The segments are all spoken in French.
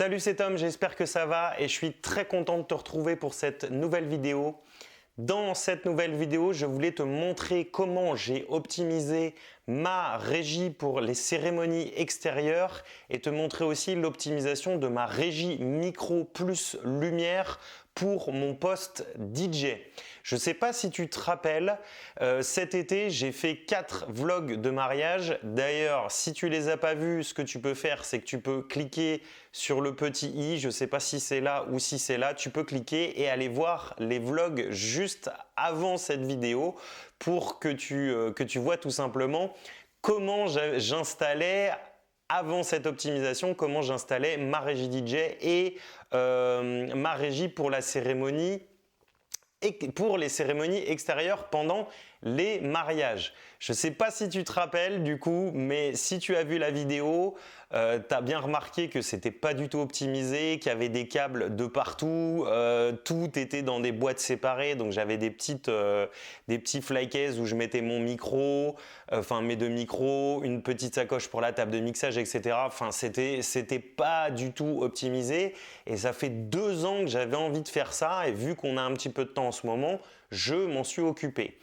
Salut, c'est Tom, j'espère que ça va et je suis très content de te retrouver pour cette nouvelle vidéo. Dans cette nouvelle vidéo, je voulais te montrer comment j'ai optimisé ma régie pour les cérémonies extérieures et te montrer aussi l'optimisation de ma régie micro plus lumière pour mon poste DJ. Je ne sais pas si tu te rappelles, cet été j'ai fait 4 vlogs de mariage. D'ailleurs, si tu les as pas vus, ce que tu peux faire, c'est que tu peux cliquer sur le petit i. Je ne sais pas si c'est là ou si c'est là. Tu peux cliquer et aller voir les vlogs juste avant cette vidéo pour que tu vois tout simplement comment j'installais avant cette optimisation, comment j'installais ma régie DJ et ma régie pour la cérémonie et pour les cérémonies extérieures pendant les mariages. Je ne sais pas si tu te rappelles du coup, mais si tu as vu la vidéo, tu as bien remarqué que c'était pas du tout optimisé, qu'il y avait des câbles de partout, tout était dans des boîtes séparées, donc j'avais des petits flycases où je mettais mon micro, mes deux micros, une petite sacoche pour la table de mixage, etc. Enfin, c'était pas du tout optimisé et ça fait 2 ans que j'avais envie de faire ça et vu qu'on a un petit peu de temps en ce moment, je m'en suis occupé.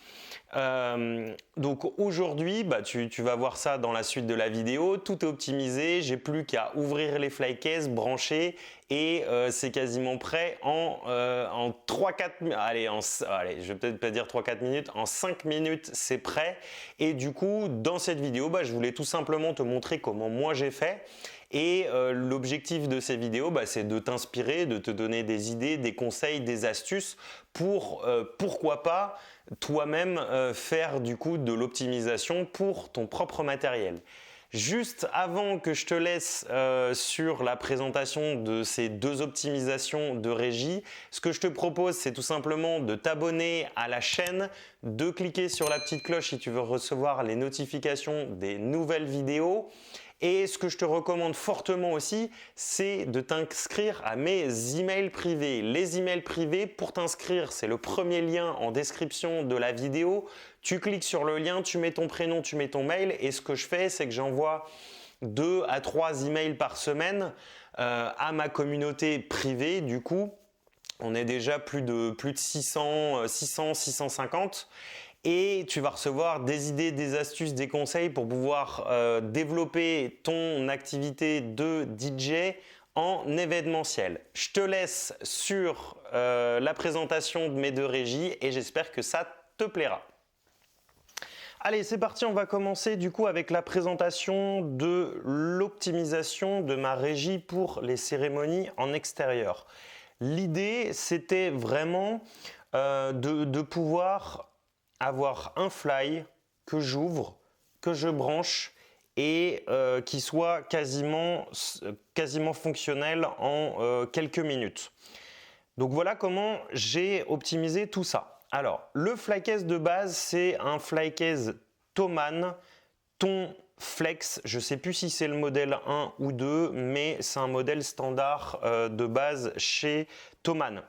Donc aujourd'hui, tu vas voir ça dans la suite de la vidéo, tout est optimisé, j'ai plus qu'à ouvrir les flycases, brancher et c'est quasiment prêt en 3-4 allez, je vais peut-être pas dire 3-4 minutes, en 5 minutes c'est prêt et du coup dans cette vidéo, je voulais tout simplement te montrer comment moi j'ai fait. Et l'objectif de ces vidéos, c'est de t'inspirer, de te donner des idées, des conseils, des astuces pour, pourquoi pas, toi-même faire du coup de l'optimisation pour ton propre matériel. Juste avant que je te laisse sur la présentation de ces 2 optimisations de régie, ce que je te propose, c'est tout simplement de t'abonner à la chaîne, de cliquer sur la petite cloche si tu veux recevoir les notifications des nouvelles vidéos. Et ce que je te recommande fortement aussi, c'est de t'inscrire à mes emails privés. Les emails privés, pour t'inscrire, c'est le premier lien en description de la vidéo. Tu cliques sur le lien, tu mets ton prénom, tu mets ton mail et ce que je fais, c'est que j'envoie 2 à 3 emails par semaine à ma communauté privée. Du coup, on est déjà plus de 650 et tu vas recevoir des idées, des astuces, des conseils pour pouvoir développer ton activité de DJ en événementiel. Je te laisse sur la présentation de mes 2 régies et j'espère que ça te plaira. Allez, c'est parti, on va commencer du coup avec la présentation de l'optimisation de ma régie pour les cérémonies en extérieur. L'idée, c'était vraiment de pouvoir avoir un fly que j'ouvre, que je branche et qui soit quasiment fonctionnel en quelques minutes. Donc voilà comment j'ai optimisé tout ça. Alors, le flycase de base, c'est un flycase Thomann Ton Flex. Je ne sais plus si c'est le modèle 1 ou 2, mais c'est un modèle standard de base chez Thomann.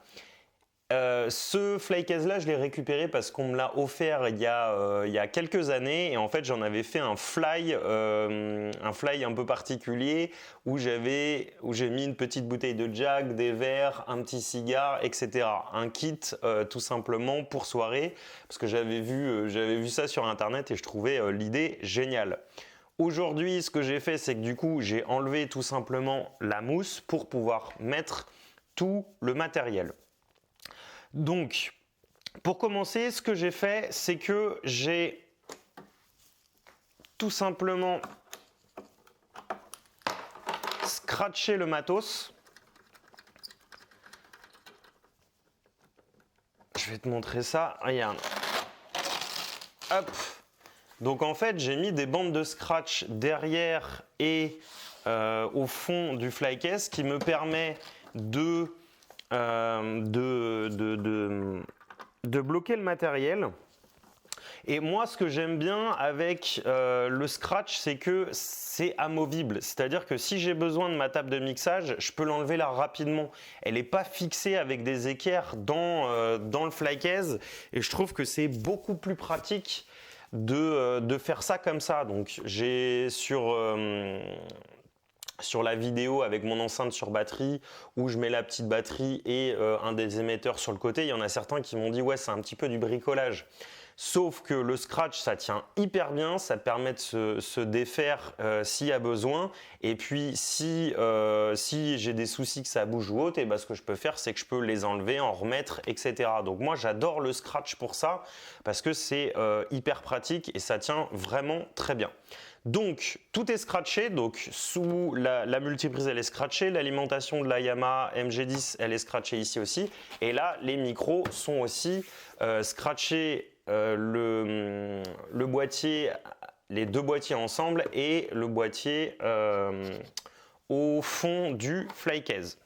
Ce flycase là, je l'ai récupéré parce qu'on me l'a offert il y a quelques années et en fait j'en avais fait un fly un peu particulier où j'ai mis une petite bouteille de Jack, des verres, un petit cigare, etc. Un kit tout simplement pour soirée parce que j'avais vu ça sur internet et je trouvais l'idée géniale. Aujourd'hui, ce que j'ai fait, c'est que du coup, j'ai enlevé tout simplement la mousse pour pouvoir mettre tout le matériel. Donc, pour commencer, ce que j'ai fait, c'est que j'ai tout simplement scratché le matos. Je vais te montrer ça. Regarde. Hop. Donc en fait, j'ai mis des bandes de scratch derrière et au fond du flycase qui me permet de bloquer le matériel. Et moi, ce que j'aime bien avec le scratch, c'est que c'est amovible. C'est-à-dire que si j'ai besoin de ma table de mixage, je peux l'enlever là rapidement. Elle n'est pas fixée avec des équerres dans le flycase. Et je trouve que c'est beaucoup plus pratique de faire ça comme ça. Donc j'ai sur la vidéo avec mon enceinte sur batterie où je mets la petite batterie et un des émetteurs sur le côté, il y en a certains qui m'ont dit ouais c'est un petit peu du bricolage. Sauf que le scratch ça tient hyper bien, ça permet de se défaire s'il y a besoin. Et puis si j'ai des soucis que ça bouge ou autre, et ben, ce que je peux faire c'est que je peux les enlever, en remettre, etc. Donc moi j'adore le scratch pour ça parce que c'est hyper pratique et ça tient vraiment très bien. Donc tout est scratché, donc sous la multiprise elle est scratchée, l'alimentation de la Yamaha MG10 elle est scratchée ici aussi, et là les micros sont aussi scratchés, le boîtier, les deux boîtiers ensemble et le boîtier au fond du flycase.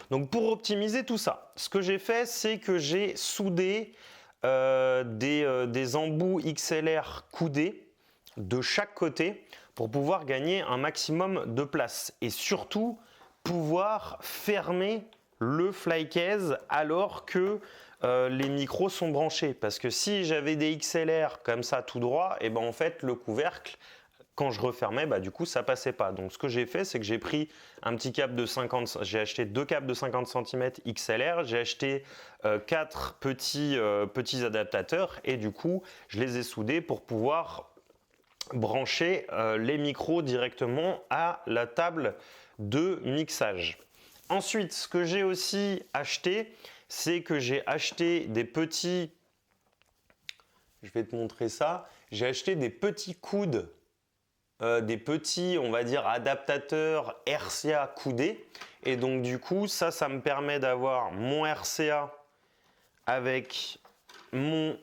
Donc pour optimiser tout ça, ce que j'ai fait c'est que j'ai soudé des embouts XLR coudés de chaque côté pour pouvoir gagner un maximum de place et surtout pouvoir fermer le flycase alors que les micros sont branchés, parce que si j'avais des XLR comme ça tout droit, et ben en fait le couvercle quand je refermais, bah, du coup ça passait pas. Donc ce que j'ai fait c'est que j'ai pris un petit câble de 50, j'ai acheté deux câbles de 50 cm XLR, j'ai acheté 4 petits adaptateurs et du coup je les ai soudés pour pouvoir brancher les micros directement à la table de mixage. Ensuite, ce que j'ai aussi acheté, c'est que j'ai acheté des petits, je vais te montrer ça, j'ai acheté des petits coudes, des petits, on va dire, adaptateurs RCA coudés. Et donc du coup, ça me permet d'avoir mon RCA avec mon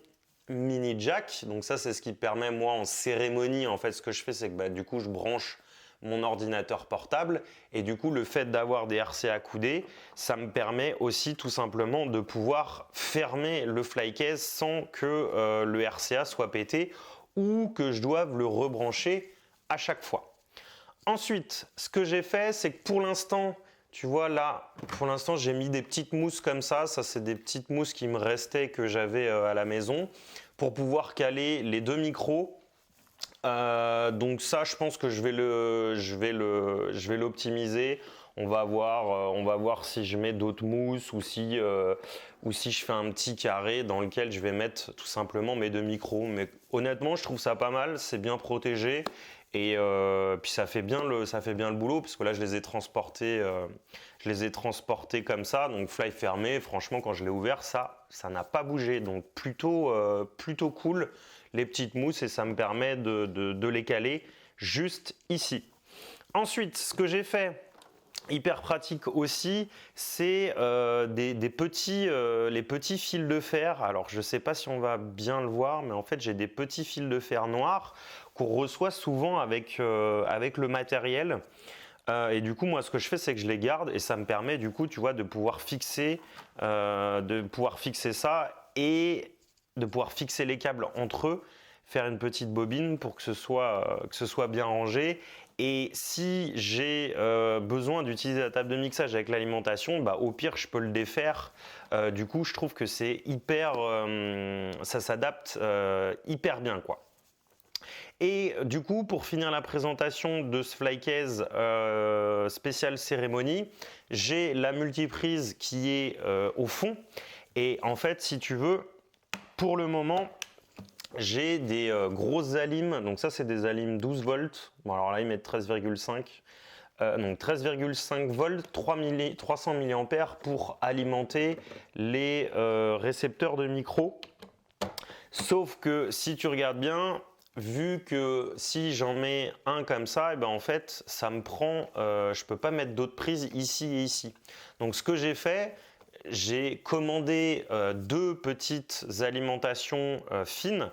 mini jack. Donc ça c'est ce qui permet, moi en cérémonie, en fait ce que je fais c'est que du coup je branche mon ordinateur portable et du coup le fait d'avoir des RCA coudés, ça me permet aussi tout simplement de pouvoir fermer le flycase sans que le RCA soit pété ou que je doive le rebrancher à chaque fois. Ensuite, ce que j'ai fait c'est que pour l'instant, tu vois là, pour l'instant j'ai mis des petites mousses comme ça c'est des petites mousses qui me restaient que j'avais à la maison pour pouvoir caler les deux micros. Donc ça je pense que je vais l'optimiser. On va voir si je mets d'autres mousses ou si je fais un petit carré dans lequel je vais mettre tout simplement mes deux micros. Mais honnêtement je trouve ça pas mal, c'est bien protégé. Et puis ça fait bien le boulot parce que là je les ai transportés comme ça, donc fly fermé. Franchement quand je l'ai ouvert ça n'a pas bougé, donc plutôt cool les petites mousses et ça me permet de les caler juste ici. Ensuite ce que j'ai fait, hyper pratique aussi, c'est les petits fils de fer. Alors je ne sais pas si on va bien le voir, mais en fait j'ai des petits fils de fer noirs qu'on reçoit souvent avec le matériel. Et du coup moi ce que je fais c'est que je les garde et ça me permet du coup tu vois de pouvoir fixer ça et de pouvoir fixer les câbles entre eux, faire une petite bobine pour que ce soit bien rangé. Et si j'ai besoin d'utiliser la table de mixage avec l'alimentation, au pire je peux le défaire. Du coup je trouve que c'est hyper, ça s'adapte hyper bien quoi. Et du coup pour finir la présentation de ce flycase spécial cérémonie, j'ai la multiprise qui est au fond. Et en fait si tu veux, pour le moment j'ai des grosses alimes, donc ça c'est des alimes 12 volts, bon alors là ils mettent 13,5, donc 13,5 volts, 300 mAh pour alimenter les récepteurs de micro. Sauf que si tu regardes bien, vu que si j'en mets un comme ça, et ben en fait ça me prend, je peux pas mettre d'autres prises ici et ici. Donc ce que j'ai fait, j'ai commandé deux petites alimentations fines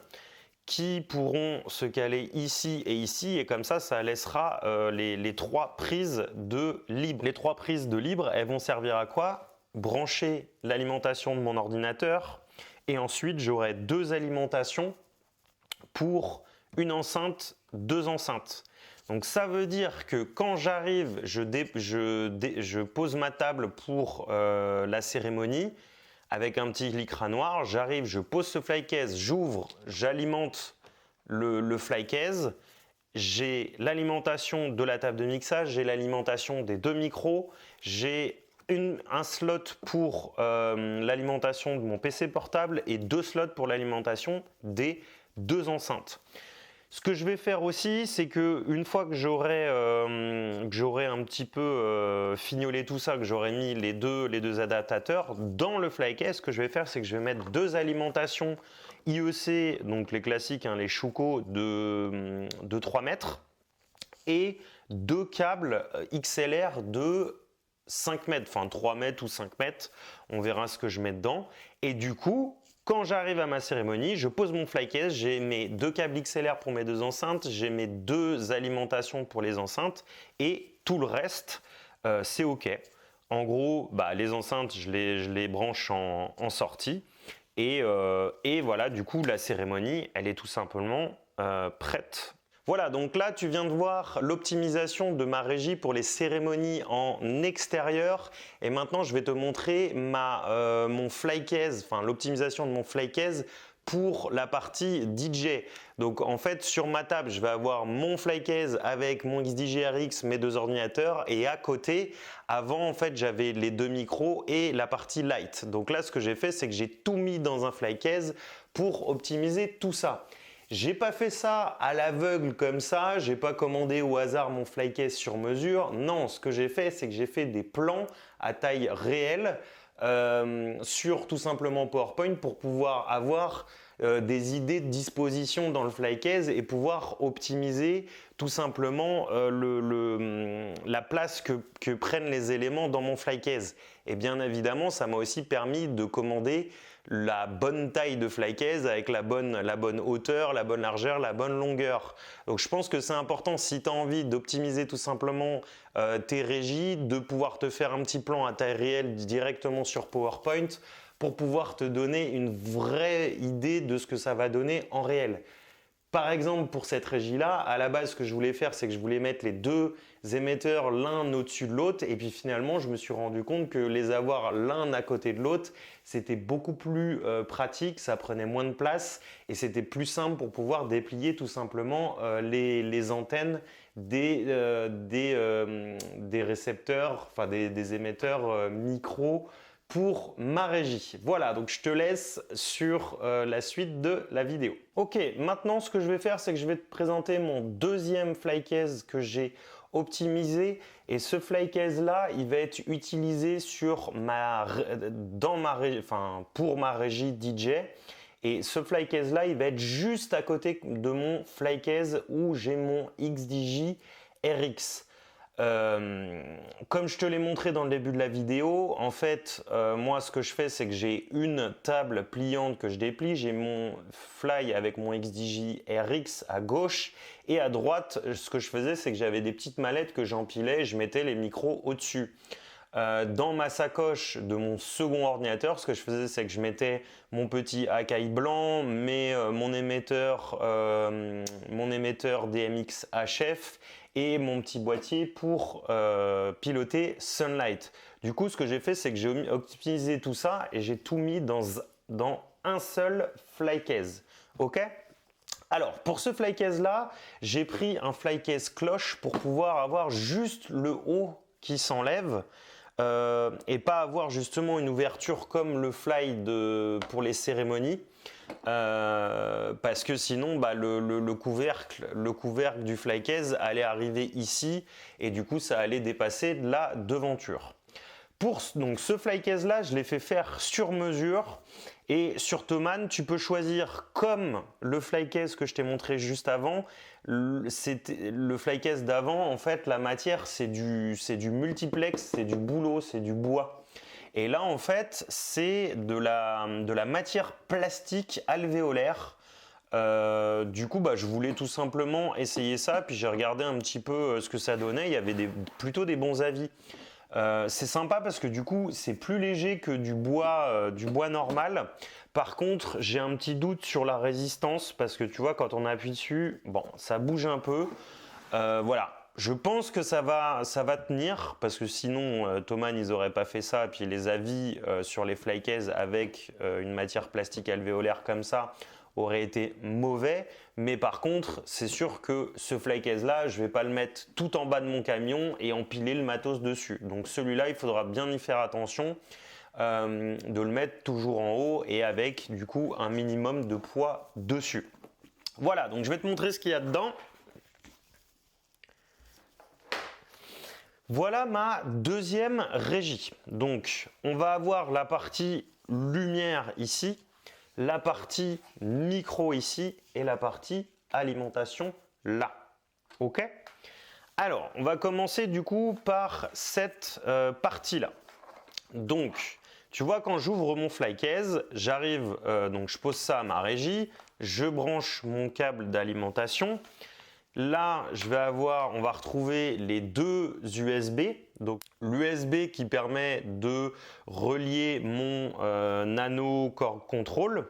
qui pourront se caler ici et ici, et comme ça laissera les trois prises de libre. Les trois prises de libre, elles vont servir à quoi? Brancher l'alimentation de mon ordinateur, et ensuite j'aurai deux alimentations pour une enceinte, deux enceintes. Donc ça veut dire que quand j'arrive, je pose ma table pour la cérémonie avec un petit lycra noir, j'arrive, je pose ce flycase, j'ouvre, j'alimente le flycase j'ai l'alimentation de la table de mixage, j'ai l'alimentation des 2 micros, j'ai un slot pour l'alimentation de mon PC portable et 2 slots pour l'alimentation des 2 enceintes. Ce que je vais faire aussi, c'est que une fois que j'aurai un petit peu fignolé tout ça, que j'aurai mis les deux adaptateurs dans le flycase, ce que je vais faire, c'est que je vais mettre 2 alimentations IEC, donc les classiques, hein, les Schuko de 3 mètres, et 2 câbles XLR de 5 mètres, enfin 3 mètres ou 5 mètres, on verra ce que je mets dedans. Et du coup, quand j'arrive à ma cérémonie, je pose mon flycase, j'ai mes 2 câbles XLR pour mes 2 enceintes, j'ai mes 2 alimentations pour les enceintes et tout le reste, c'est OK. En gros, les enceintes, je les branche en sortie et voilà, du coup, la cérémonie, elle est tout simplement prête. Voilà, donc là, tu viens de voir l'optimisation de ma régie pour les cérémonies en extérieur. Et maintenant, je vais te montrer mon flycase, enfin l'optimisation de mon flycase pour la partie DJ. Donc en fait, sur ma table, je vais avoir mon flycase avec mon XDJ RX, mes 2 ordinateurs. Et à côté, avant, en fait, j'avais les 2 micros et la partie light. Donc là, ce que j'ai fait, c'est que j'ai tout mis dans un flycase pour optimiser tout ça. J'ai pas fait ça à l'aveugle comme ça, j'ai pas commandé au hasard mon flycase sur mesure. Non, ce que j'ai fait, c'est que j'ai fait des plans à taille réelle sur tout simplement PowerPoint pour pouvoir avoir des idées de disposition dans le flycase et pouvoir optimiser tout simplement la place que prennent les éléments dans mon flycase. Et bien évidemment, ça m'a aussi permis de commander la bonne taille de flycase avec la bonne hauteur, la bonne largeur, la bonne longueur. Donc je pense que c'est important si tu as envie d'optimiser tout simplement tes régies, de pouvoir te faire un petit plan à taille réelle directement sur PowerPoint pour pouvoir te donner une vraie idée de ce que ça va donner en réel. Par exemple, pour cette régie-là, à la base, ce que je voulais faire, c'est que je voulais mettre les 2 émetteurs l'un au-dessus de l'autre. Et puis finalement, je me suis rendu compte que les avoir l'un à côté de l'autre, c'était beaucoup plus pratique, ça prenait moins de place et c'était plus simple pour pouvoir déplier tout simplement les antennes des récepteurs, enfin des émetteurs micro pour ma régie. Voilà, donc je te laisse sur la suite de la vidéo. Ok, maintenant ce que je vais faire, c'est que je vais te présenter mon 2e flycase que j'ai optimisé. Et ce flycase là, il va être utilisé pour ma régie DJ. Et ce flycase là, il va être juste à côté de mon flycase où j'ai mon XDJ RX. Comme je te l'ai montré dans le début de la vidéo, en fait, moi ce que je fais, c'est que j'ai une table pliante que je déplie, j'ai mon fly avec mon XDJ RX à gauche et à droite, ce que je faisais, c'est que j'avais des petites mallettes que j'empilais et je mettais les micros au-dessus. Dans ma sacoche de mon second ordinateur, ce que je faisais, c'est que je mettais mon petit Akai blanc, mon émetteur DMX HF et mon petit boîtier pour piloter Sunlight. Du coup, ce que j'ai fait, c'est que j'ai optimisé tout ça et j'ai tout mis dans un seul flycase. Ok ? Alors, pour ce flycase là, j'ai pris un flycase cloche pour pouvoir avoir juste le haut qui s'enlève. Et pas avoir justement une ouverture comme le fly pour les cérémonies parce que sinon le couvercle du flycase allait arriver ici et du coup ça allait dépasser la devanture. Pour donc ce flycase là, je l'ai fait faire sur mesure et sur Thomann, tu peux choisir comme le flycase que je t'ai montré juste avant. Le flycase d'avant, en fait, la matière c'est du multiplex, c'est du bouleau, c'est du bois. Et là, en fait, c'est de la matière plastique alvéolaire. Du coup, je voulais tout simplement essayer ça, puis j'ai regardé un petit peu ce que ça donnait. Il y avait plutôt des bons avis. C'est sympa parce que du coup c'est plus léger que du bois normal. Par contre, j'ai un petit doute sur la résistance parce que tu vois, quand on appuie dessus, bon, ça bouge un peu. Voilà, je pense que ça va tenir parce que sinon Thomann ils auraient pas fait ça. Et puis les avis sur les flycases avec une matière plastique alvéolaire comme ça aurait été mauvais. Mais par contre, c'est sûr que ce fly case là, je ne vais pas le mettre tout en bas de mon camion et empiler le matos dessus. Donc celui-là, il faudra bien y faire attention, de le mettre toujours en haut et avec du coup un minimum de poids dessus. Voilà, donc je vais te montrer ce qu'il y a dedans. Voilà ma deuxième régie. Donc, on va avoir la partie lumière ici, la partie micro ici et la partie alimentation là. OK? Alors, on va commencer du coup par cette partie-là. Donc, tu vois, quand j'ouvre mon fly case, j'arrive, donc je pose ça à ma régie, je branche mon câble d'alimentation. Là, on va retrouver les deux USB. Donc, l'USB qui permet de relier mon Nano Core Control.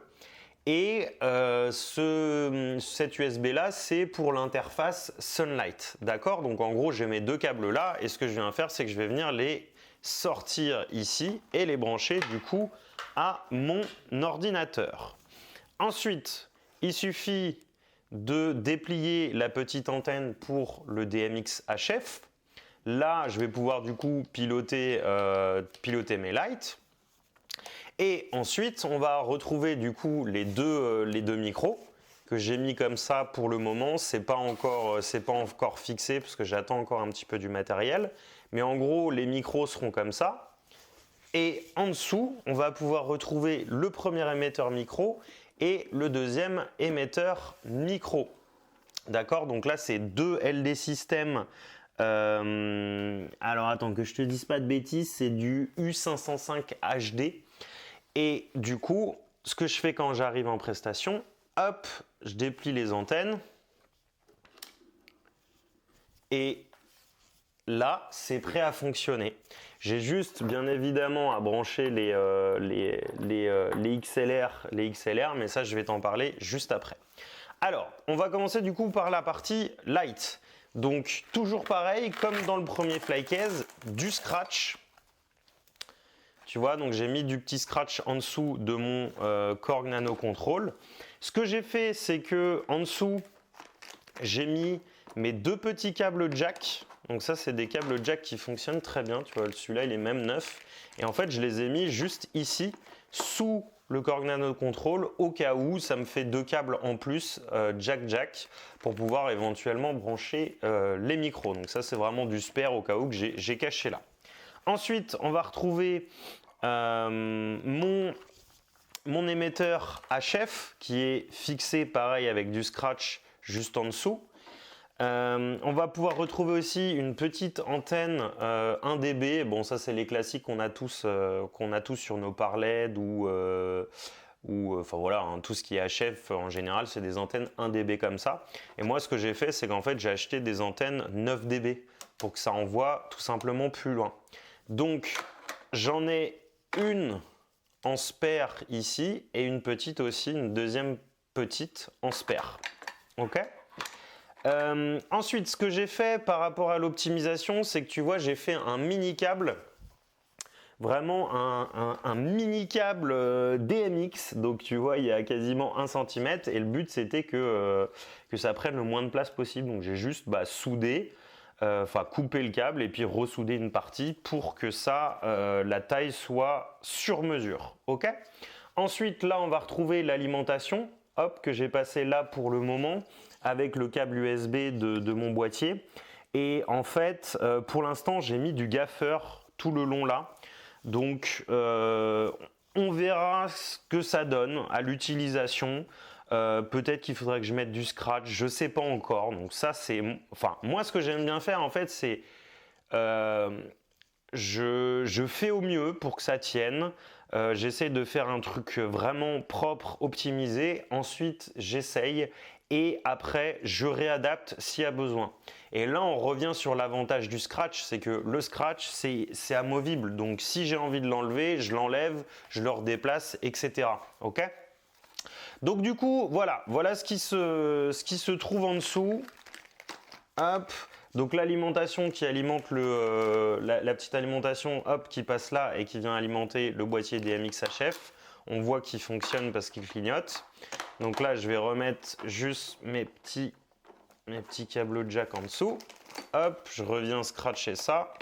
Et cet USB là, c'est pour l'interface Sunlight. D'accord? Donc, en gros, j'ai mes deux câbles là. Et ce que je viens faire, c'est que je vais venir les sortir ici et les brancher du coup à mon ordinateur. Ensuite, il suffit de déplier la petite antenne pour le DMX HF. Là, je vais pouvoir du coup piloter mes lights. Et ensuite, on va retrouver du coup les deux micros que j'ai mis comme ça pour le moment. C'est pas encore fixé parce que j'attends encore un petit peu du matériel. Mais en gros, les micros seront comme ça. Et en dessous, on va pouvoir retrouver le premier émetteur micro et le deuxième émetteur micro. D'accord? Donc là, c'est deux LD System. Alors attends, que je te dise pas de bêtises, c'est du U505 HD. Et du coup, ce que je fais quand j'arrive en prestation, hop, je déplie les antennes. Et là, c'est prêt à fonctionner. J'ai juste, bien évidemment, à brancher les XLR, mais ça, je vais t'en parler juste après. Alors, on va commencer du coup par la partie light. Donc, toujours pareil, comme dans le premier fly case, du scratch. Tu vois, donc j'ai mis du petit scratch en dessous de mon Korg Nano Control. Ce que j'ai fait, c'est que en dessous, j'ai mis mes deux petits câbles jack. Donc ça, c'est des câbles jack qui fonctionnent très bien. Tu vois, celui-là, il est même neuf. Et en fait, je les ai mis juste ici, sous le Korg Nano Control, au cas où ça me fait deux câbles en plus, jack, pour pouvoir éventuellement brancher les micros. Donc ça, c'est vraiment du spare au cas où que j'ai caché là. Ensuite, on va retrouver mon émetteur HF qui est fixé pareil avec du scratch juste en dessous. On va pouvoir retrouver aussi une petite antenne 1 dB. Bon, ça c'est les classiques qu'on a tous sur nos Parled ou enfin voilà, hein, tout ce qui est HF en général, c'est des antennes 1 dB comme ça. Et moi, ce que j'ai fait, c'est qu'en fait, j'ai acheté des antennes 9 dB pour que ça envoie tout simplement plus loin. Donc, j'en ai une en spare ici et une petite aussi, une deuxième petite en spare. Ok? Ensuite, ce que j'ai fait par rapport à l'optimisation, c'est que tu vois, j'ai fait un mini câble, vraiment un mini câble DMX. Donc tu vois, il y a quasiment 1 cm et le but c'était que ça prenne le moins de place possible. Donc j'ai juste soudé, couper le câble et puis ressouder une partie pour que ça, la taille soit sur mesure. Ok? Ensuite, là, on va retrouver l'alimentation, hop, que j'ai passé là pour le moment, avec le câble USB de mon boîtier. Et en fait, pour l'instant, j'ai mis du gaffeur tout le long là. Donc, on verra ce que ça donne à l'utilisation. Peut-être qu'il faudrait que je mette du scratch, je sais pas encore. Donc ça, c'est... Enfin, moi, ce que j'aime bien faire, en fait, c'est... je fais au mieux pour que ça tienne. J'essaie de faire un truc vraiment propre, optimisé. Ensuite, j'essaye. Et après, je réadapte s'il y a besoin. Et là, on revient sur l'avantage du scratch, c'est que le scratch, c'est amovible. Donc, si j'ai envie de l'enlever, je l'enlève, je le redéplace, etc. Ok? Donc, du coup, voilà ce qui se trouve en dessous. Hop. Donc, l'alimentation qui alimente la petite alimentation, hop, qui passe là et qui vient alimenter le boîtier DMX HF. On voit qu'il fonctionne parce qu'il clignote. Donc là, je vais remettre juste mes petits câbles jack en dessous. Hop, je reviens scratcher ça.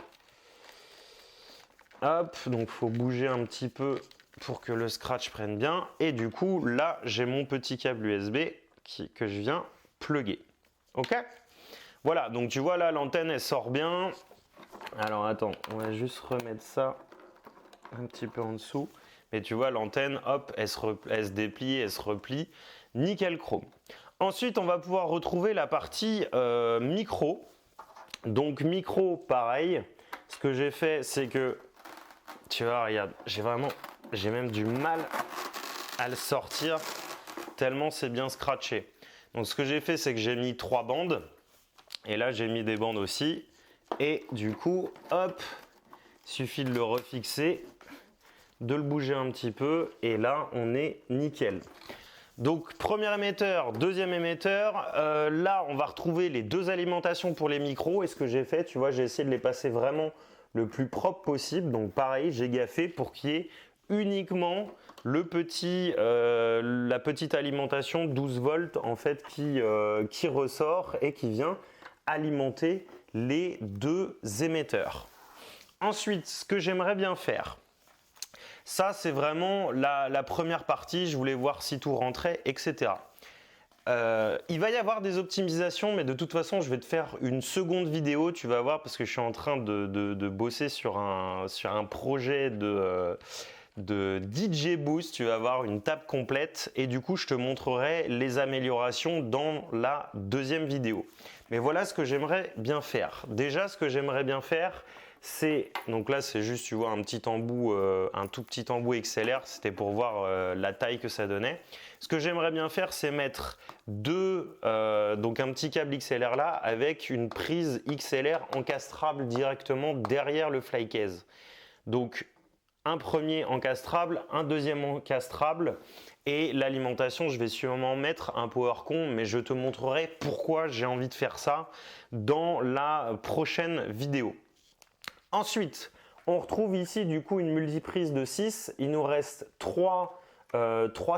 Hop, donc il faut bouger un petit peu pour que le scratch prenne bien. Et du coup, là, j'ai mon petit câble USB que je viens plugger. Ok? Voilà, donc tu vois là, l'antenne, elle sort bien. Alors attends, on va juste remettre ça un petit peu en dessous. Mais tu vois, l'antenne, hop, elle se déplie, elle se replie. Nickel chrome. Ensuite, on va pouvoir retrouver la partie micro. Donc micro, pareil. Ce que j'ai fait, c'est que, tu vois, regarde, j'ai même du mal à le sortir tellement c'est bien scratché. Donc ce que j'ai fait, c'est que j'ai mis 3 bandes. Et là, j'ai mis des bandes aussi. Et du coup, hop, suffit de le refixer, de le bouger un petit peu. Et là, on est nickel. Donc, premier émetteur, deuxième émetteur. Là, on va retrouver les 2 alimentations pour les micros. Et ce que j'ai fait, tu vois, j'ai essayé de les passer vraiment le plus propre possible. Donc, pareil, j'ai gaffé pour qu'il y ait uniquement la petite alimentation 12 volts en fait qui ressort et qui vient alimenter les 2 émetteurs. Ensuite, ce que j'aimerais bien faire, ça c'est vraiment la première partie, je voulais voir si tout rentrait, etc. Il va y avoir des optimisations, mais de toute façon, je vais te faire une seconde vidéo, tu vas voir, parce que je suis en train de bosser sur un projet de DJ Boost, tu vas avoir une table complète et du coup je te montrerai les améliorations dans la deuxième vidéo. Mais voilà ce que j'aimerais bien faire. Déjà, ce que j'aimerais bien faire, c'est, donc là c'est juste, tu vois, un tout petit embout XLR, c'était pour voir la taille que ça donnait. Ce que j'aimerais bien faire, c'est mettre donc un petit câble XLR là avec une prise XLR encastrable directement derrière le flycase. Donc un premier encastrable, un deuxième encastrable et l'alimentation, je vais sûrement mettre un PowerCon, mais je te montrerai pourquoi j'ai envie de faire ça dans la prochaine vidéo. Ensuite, on retrouve ici du coup une multiprise de 6. Il nous reste 3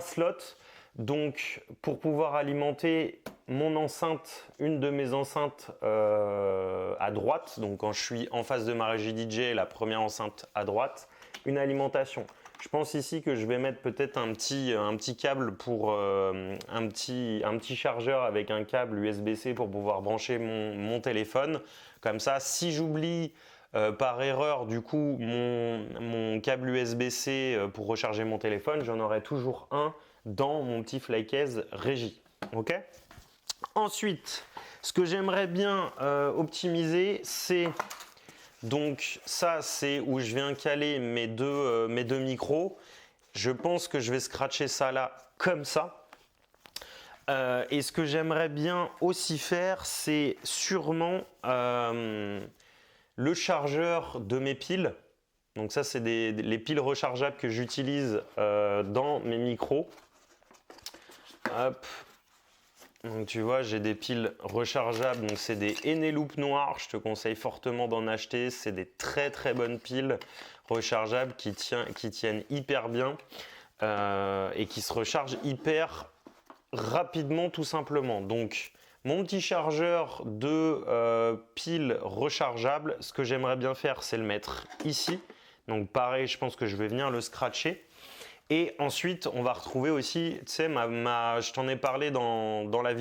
slots. Donc pour pouvoir alimenter mon enceinte, une de mes enceintes à droite, donc quand je suis en face de ma régie DJ, la première enceinte à droite, une alimentation. Je pense ici que je vais mettre peut-être un petit câble pour un petit chargeur avec un câble USB-C pour pouvoir brancher mon téléphone. Comme ça, si j'oublie par erreur du coup mon câble USB-C pour recharger mon téléphone, j'en aurai toujours un dans mon petit flycase régie. Ok ? Ensuite, ce que j'aimerais bien optimiser, c'est donc ça, c'est où je viens caler mes deux micros. Je pense que je vais scratcher ça là comme ça. Et ce que j'aimerais bien aussi faire, c'est sûrement le chargeur de mes piles. Donc ça, c'est les piles rechargeables que j'utilise dans mes micros. Hop. Donc tu vois, j'ai des piles rechargeables, donc c'est des Eneloop noires, je te conseille fortement d'en acheter, c'est des très très bonnes piles rechargeables qui tiennent hyper bien et qui se rechargent hyper rapidement tout simplement. Donc mon petit chargeur de piles rechargeables, ce que j'aimerais bien faire, c'est le mettre ici. Donc pareil, je pense que je vais venir le scratcher. Et ensuite, on va retrouver aussi, tu sais, je t'en ai parlé dans la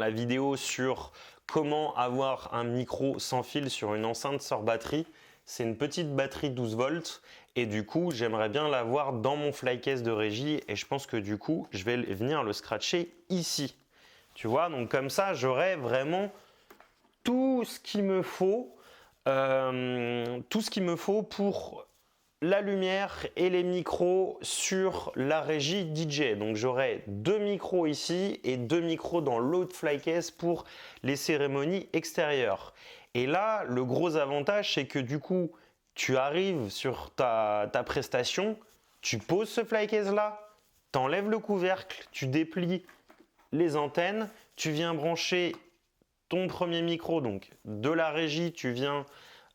vidéo sur comment avoir un micro sans fil sur une enceinte sans batterie. C'est une petite batterie 12 volts et du coup, j'aimerais bien l'avoir dans mon flycase de régie et je pense que du coup, je vais venir le scratcher ici. Tu vois, donc comme ça, j'aurai vraiment tout ce qu'il me faut, pour la lumière et les micros sur la régie DJ. Donc j'aurai 2 micros ici et 2 micros dans l'autre flycase pour les cérémonies extérieures. Et là, le gros avantage, c'est que du coup, tu arrives sur ta prestation, tu poses ce flycase là, tu enlèves le couvercle, tu déplies les antennes, tu viens brancher ton premier micro, donc de la régie, tu viens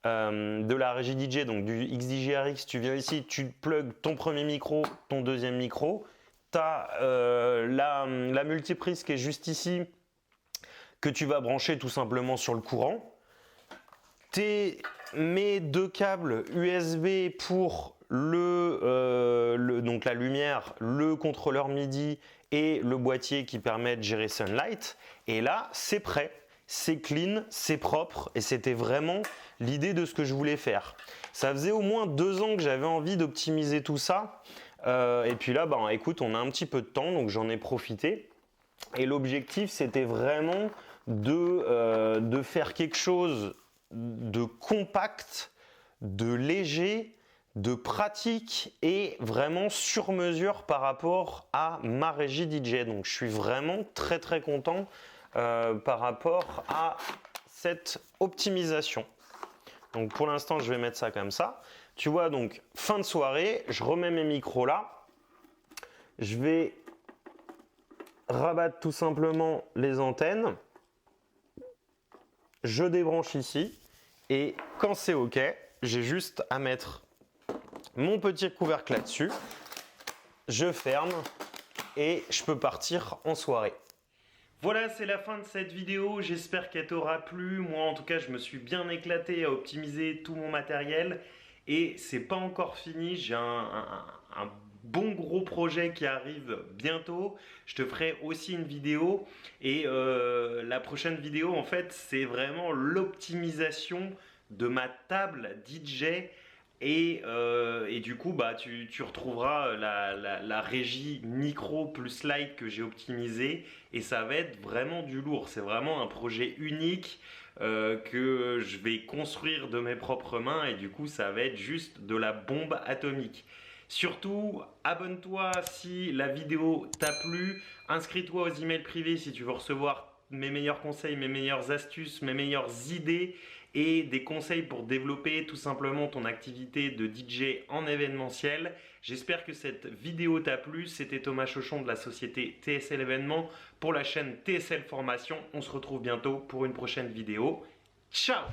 de la régie DJ, donc du XDJ-RX, tu viens ici, tu plugs ton premier micro, ton deuxième micro, tu as la multiprise qui est juste ici, que tu vas brancher tout simplement sur le courant. Mes deux câbles USB pour donc la lumière, le contrôleur MIDI et le boîtier qui permet de gérer Sunlight. Et là, c'est prêt, c'est clean, c'est propre et c'était vraiment l'idée de ce que je voulais faire. Ça faisait au moins 2 ans que j'avais envie d'optimiser tout ça. Et puis là, écoute, on a un petit peu de temps, donc j'en ai profité. Et l'objectif, c'était vraiment de faire quelque chose de compact, de léger, de pratique et vraiment sur mesure par rapport à ma régie DJ. Donc je suis vraiment très très content par rapport à cette optimisation. Donc pour l'instant je vais mettre ça comme ça. Tu vois, donc fin de soirée, je remets mes micros là. Je vais rabattre tout simplement les antennes. Je débranche ici et quand c'est OK, j'ai juste à mettre mon petit couvercle là-dessus. Je ferme et je peux partir en soirée. Voilà, c'est la fin de cette vidéo. J'espère qu'elle t'aura plu. Moi, en tout cas, je me suis bien éclaté à optimiser tout mon matériel et c'est pas encore fini. J'ai un bon gros projet qui arrive bientôt. Je te ferai aussi une vidéo et la prochaine vidéo en fait c'est vraiment l'optimisation de ma table DJ et du coup tu retrouveras la régie micro plus light que j'ai optimisé et ça va être vraiment du lourd. C'est vraiment un projet unique que je vais construire de mes propres mains et du coup ça va être juste de la bombe atomique. Surtout, abonne-toi si la vidéo t'a plu, inscris-toi aux emails privés si tu veux recevoir mes meilleurs conseils, mes meilleures astuces, mes meilleures idées et des conseils pour développer tout simplement ton activité de DJ en événementiel. J'espère que cette vidéo t'a plu. C'était Thomas Chauchon de la société TSL Événements pour la chaîne TSL Formation. On se retrouve bientôt pour une prochaine vidéo. Ciao!